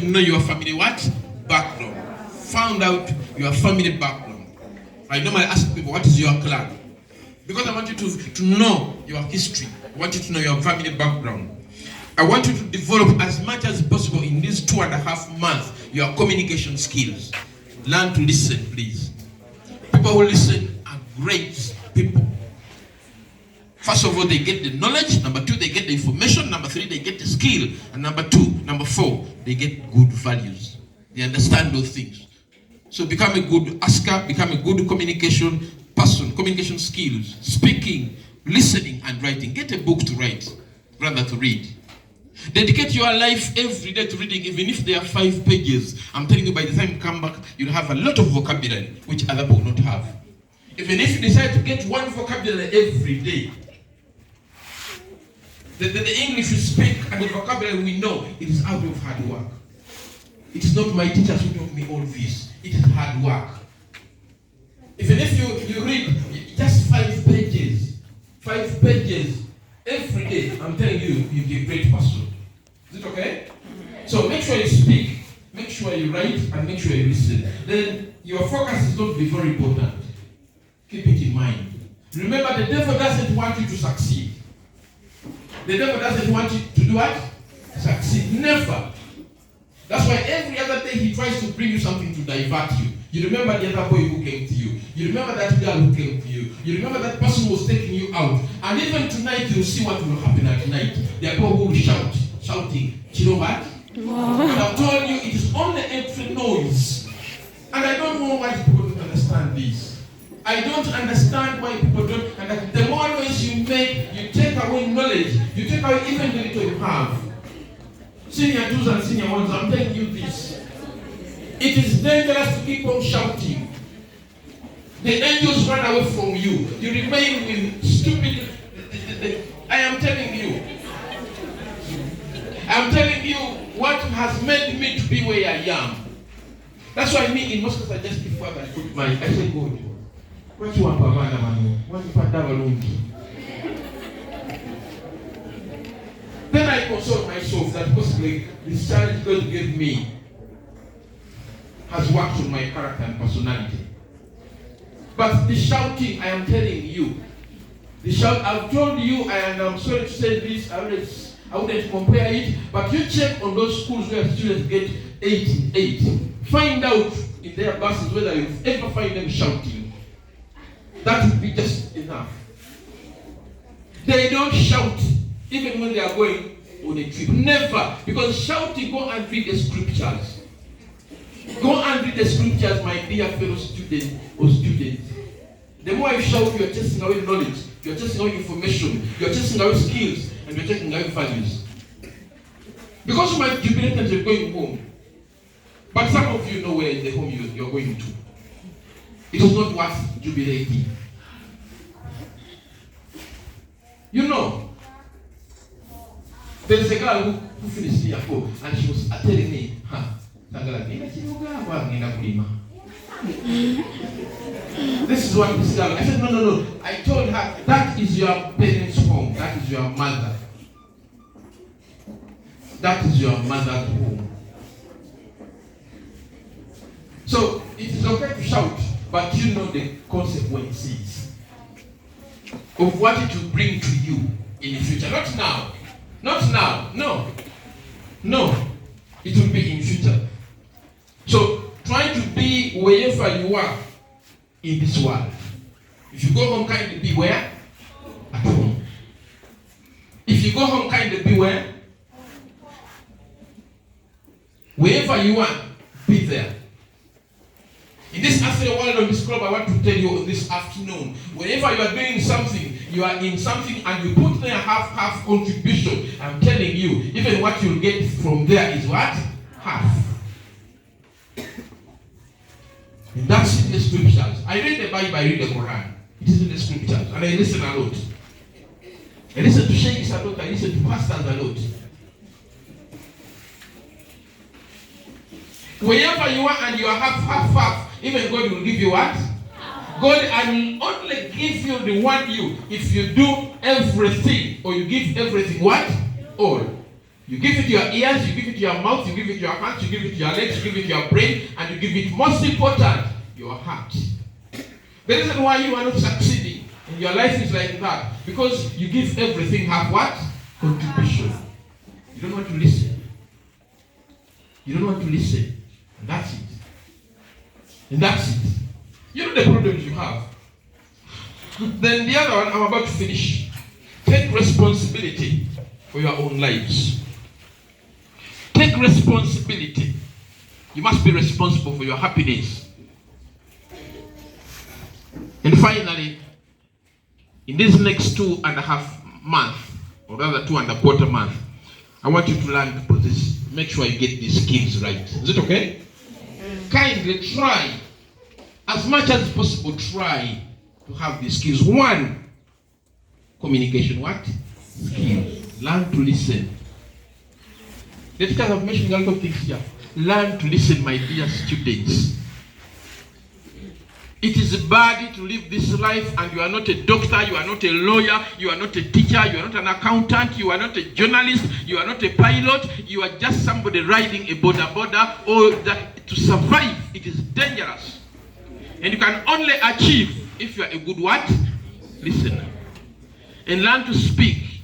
know your family what? Background. Found out your family background. I normally ask people, what is your clan? Because I want you to know your history. I want you to know your family background. I want you to develop as much as possible in these 2.5 months your communication skills. Learn to listen, please. People who listen are great people. First of all, they get the knowledge. Number 2, they get the information. Number 3, they get the skill. And number 4, they get good values. They understand those things. So become a good asker, become a good communication person, communication skills, speaking, listening, and writing. Get a book to write, rather to read. Dedicate your life every day to reading, even if there are 5 pages. I'm telling you, by the time you come back, you'll have a lot of vocabulary, which other people will not have. Even if you decide to get 1 vocabulary every day, the English you speak and the vocabulary we know, it is out of hard work. It is not my teachers who taught me all this. It is hard work. Even if you read just 5 pages every day, I'm telling you, you'll be a great person. Is it okay? So make sure you speak, make sure you write, and make sure you listen. Then your focus is going to be very important. Keep it in mind. Remember, the devil doesn't want you to succeed. The devil doesn't want you to do what? Succeed. Never. That's why every other day he tries to bring you something to divert you. You remember the other boy who came to you. You remember that girl who came to you. You remember that person who was taking you out. And even tonight, you'll see what will happen at night. There are people who will shouting. Do you know what? Wow. And I've told you, it is only entry noise. And I don't know why people don't understand this. I don't understand why people don't. And the more noise you make, you take away knowledge. You take away even the little you have. Senior 2s and senior 1s, I'm telling you this. It is dangerous to keep on shouting. The angels run away from you. You remain with stupid. I am telling you. I'm telling you what has made me to be where I am. That's why me in most cases I just keep quiet and put my. I say, God, what you want, man? What you want, Then I console myself that possibly this challenge God gave me has worked on my character and personality. But the shouting, I am telling you, I've told you, and I'm sorry to say this, I wouldn't compare it, but you check on those schools where students get 88. Find out in their buses whether you ever find them shouting. That would be just enough. They don't shout even when they are going on a trip. Never. Because shouting, go and read the scriptures. Go and read the scriptures, my dear fellow students or students. The more you shout, you are chasing away knowledge, you are chasing away information, you are chasing away skills, and you are chasing away values. Because you might jubilate and you're going home. But some of you know where is the home you're going to. It is not worth jubilating. You know, there's a girl who finished year 4 and she was telling me, this is what this girl. I said, no. I told her, that is your parents' home. That is your mother. That is your mother's home. So it is okay to shout, but you know the consequences of what it will bring to you in the future. Not now. Not now. No. It will be in future. So try to be wherever you are in this world. If you go home, kind of be where? At home. If you go home, kind of be where? Wherever you are, be there. In this after world of this club, I want to tell you this afternoon, whenever you are doing something, you are in something and you put there half contribution, I'm telling you, even what you'll get from there is what? Half. And that's in the scriptures. I read the Bible, I read the Quran. It is in the scriptures. And I listen a lot. I listen to sheikhs a lot, I listen to pastors a lot. Wherever you are and you are half, even God will give you what? God will only give you the one you if you do everything, or you give everything what? All. You give it to your ears, you give it to your mouth, you give it to your hands, you give it to your legs, you give it to your brain, and you give it, most important, your heart. The reason why you are not succeeding in your life is like that, because you give everything, have what? Contribution. You don't want to listen. You don't want to listen. And that's it. And that's it. You know the problems you have. Then the other one, I'm about to finish. Take responsibility for your own lives. Take responsibility. You must be responsible for your happiness. And finally, in this next 2.5 months, or rather 2.25 months, I want you to learn to put this, make sure you get these skills right. Is it okay? Kindly try, as much as possible, try to have these skills. 1, communication, what? Skills. Learn to listen. The teachers have mentioned a lot of things here. Learn to listen, my dear students. It is bad to live this life and you are not a doctor, you are not a lawyer, you are not a teacher, you are not an accountant, you are not a journalist, you are not a pilot, you are just somebody riding a boda, or that to survive, it is dangerous. And you can only achieve if you are a good what? Listener. And learn to speak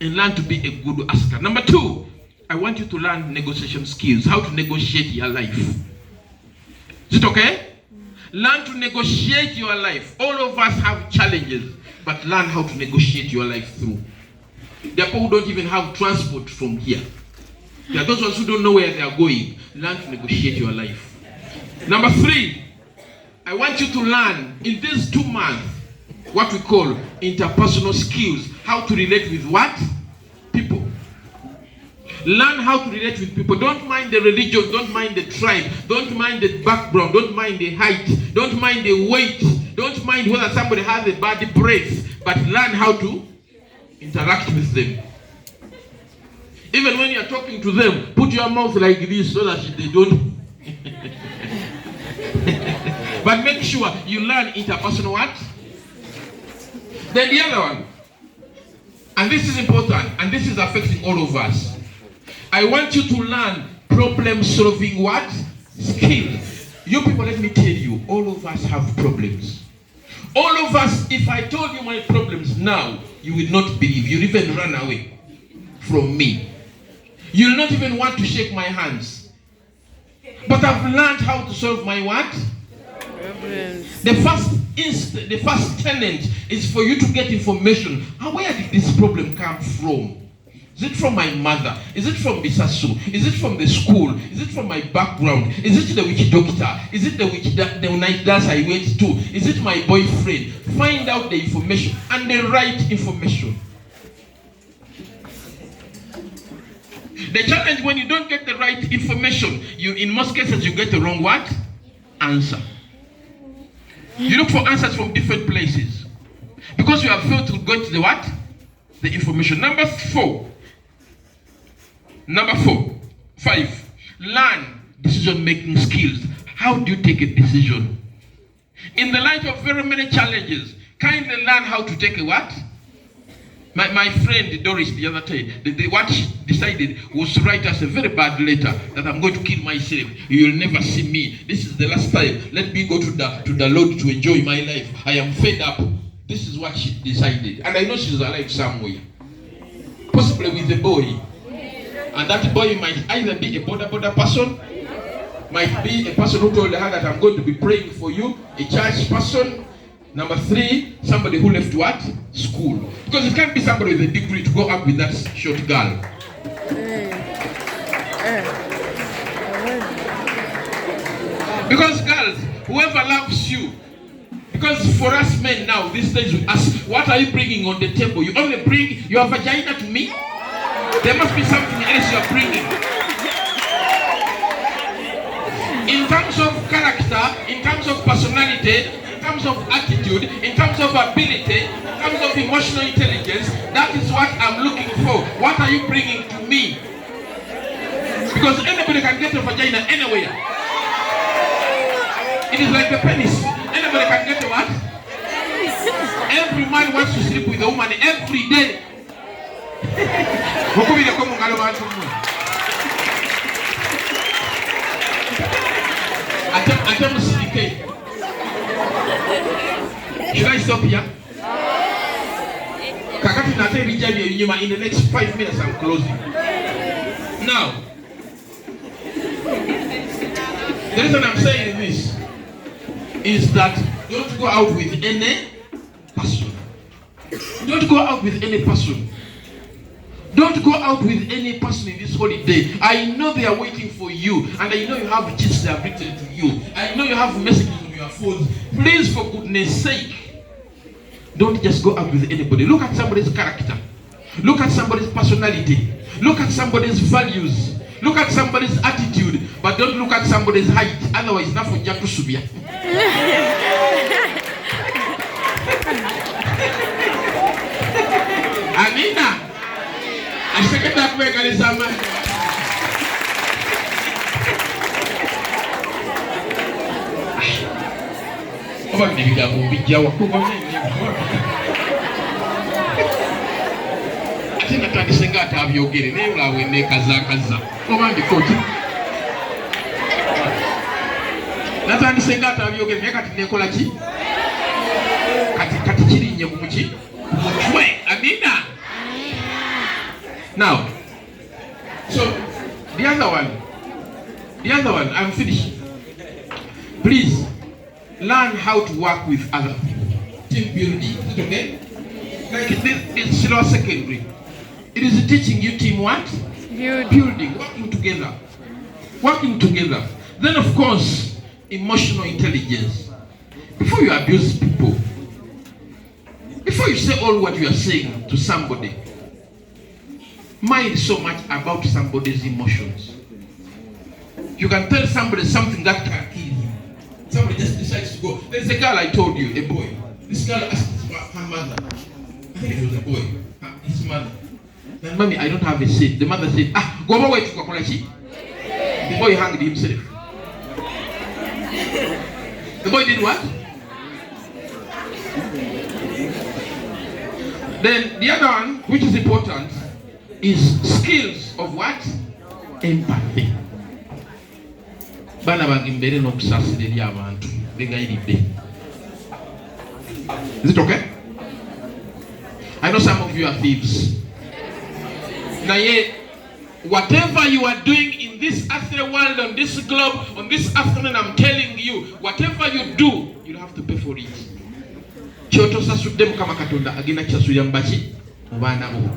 and learn to be a good asker. Number 2, I want you to learn negotiation skills, how to negotiate your life. Is it okay? Learn to negotiate your life. All of us have challenges, but learn how to negotiate your life through. There are people who don't even have transport from here. There are those ones who don't know where they are going. Learn to negotiate your life. Number 3, I want you to learn in these 2 months what we call interpersonal skills. How to relate with what? People. Learn how to relate with people. Don't mind the religion, don't mind the tribe, don't mind the background, don't mind the height, don't mind the weight, don't mind whether somebody has a bad breath, but learn how to interact with them. Even when you're talking to them, put your mouth like this so that they don't. But make sure you learn interpersonal what? Then the other one, and this is important, and this is affecting all of us. I want you to learn problem solving what? Skills. You people, let me tell you, all of us have problems. All of us, if I told you my problems now, you will not believe. You'll even run away from me. You'll not even want to shake my hands. But I've learned how to solve my what? Problems. The first tenet is for you to get information. Where did this problem come from? Is it from my mother? Is it from the sasu? Is it from the school? Is it from my background? Is it the witch doctor? Is it the night dance I went to? Is it my boyfriend? Find out the information and the right information. The challenge when you don't get the right information, in most cases you get the wrong what? Answer. You look for answers from different places because you have failed to get the what? The information. Number 5, learn decision-making skills. How do you take a decision? In the light of very many challenges, kindly learn how to take a what? My friend Doris the other day, what she decided was to write us a very bad letter that I'm going to kill myself. You'll never see me. This is the last time. Let me go to the Lord to enjoy my life. I am fed up. This is what she decided. And I know she's alive somewhere. Possibly with a boy. And that boy might either be a border person, might be a person who told her that I'm going to be praying for you, a church person. Number 3, somebody who left what? School. Because it can't be somebody with a degree to go up with that short girl. Because girls, whoever loves you, because for us men now, these days we ask, what are you bringing on the table? You only bring your vagina to me? There must be something else you are bringing. In terms of character, in terms of personality, in terms of attitude, in terms of ability, in terms of emotional intelligence, that is what I'm looking for. What are you bringing to me? Because anybody can get a vagina anywhere. It is like the penis. Anybody can get a what? Every man wants to sleep with a woman every day. Mukubireko mu ngalo bantu mmwe. Ate musirike. Should I stop here? Kakati nate ebijja byebinyuma. In the next 5 minutes I'm closing. Now, the reason I'm saying this is that don't go out with any person. Don't go out with any person. Don't go out with any person in this holiday. I know they are waiting for you, and I know you have gifts they have written to you. I know you have messages on your phones. Please, for goodness sake, don't just go out with anybody. Look at somebody's character. Look at somebody's personality. Look at somebody's values. Look at somebody's attitude. But don't look at somebody's height. Otherwise, not for Jaku Subia. Amina. I second that mechanism. Atina tandisenga atabyogere naye ulawe ne kaza oba ndikoti natandisenga atabyogere naye kati nekola ki kati kirinye ku muki mutwe. Amina. Now, so the other one, I'm finished. Please learn how to work with other people. Team building, is it okay? Like this Silo Secondary, it is teaching you team what? Building, working together. Then of course, emotional intelligence. Before you abuse people, before you say all what you are saying to somebody, mind so much about somebody's emotions. You can tell somebody something that can kill him. Somebody just decides to go. There's a girl I told you, a boy. This girl asked her mother, I think it was a boy, his mother, then mommy, I don't have a seat. The mother said, go over to Kokorachi. The boy hanged himself. The boy did what? Then the other one, which is important, is skills of what? Empathy. Bana bagimbere n'okusasirira abantu begayiridde. Is it okay? I know some of you are thieves. Naye, whatever you are doing in this earthly world, on this globe, on this afternoon, I'm telling you, whatever you do, you'll have to pay for it. Kyoto sasudde Mukama Katonda agenda kusasulira mbaki mu baana bo.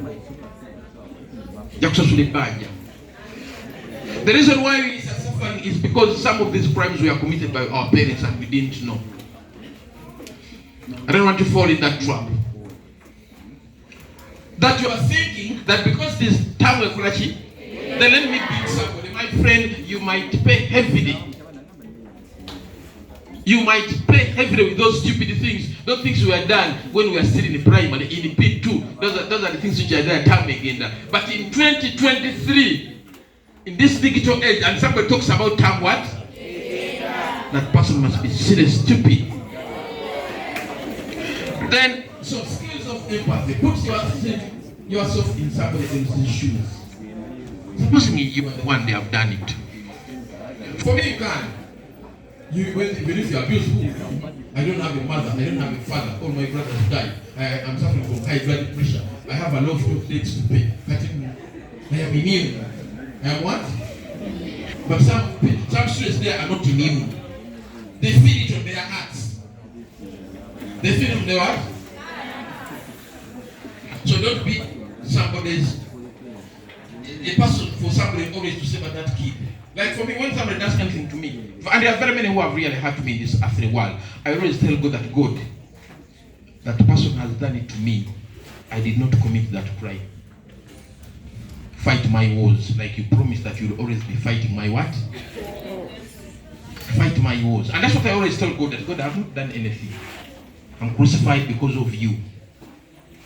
Jakusasula ebbanja. The reason why we are suffering is because some of these crimes were committed by our parents and we didn't know. I don't want to fall in that trap. That you are thinking that because this time we're Kurachi, then let me beat somebody. My friend, you might pay heavily. You might pay heavily with those stupid things. Those things were done when we were still in the primary, in the P2. Those are the things which are there time again. But in 2023, in this digital age, and somebody talks about time what? That person must be seriously stupid. Then, so skills of empathy. Put yourself in somebody else's shoes. Supposing you are the one they have done it. For me, you can. Even if you abuse who? I don't have a mother, I don't have a father, all my brothers died. I'm suffering from high blood pressure. I have a lot of debts to pay. I am immune. I am what? But some stress there are not immune. They feel it on their hearts. They feel it on their what? So don't be somebody's a person for somebody always to say about that kid. Like for me, when somebody does anything to me, and there are very many who have really hurt me in this earthly world, I always tell God that God, that person has done it to me. I did not commit that crime. Fight my wars, like you promised that you'll always be fighting my what? Fight my wars. And that's what I always tell God, that God, I have not done anything. I'm crucified because of you.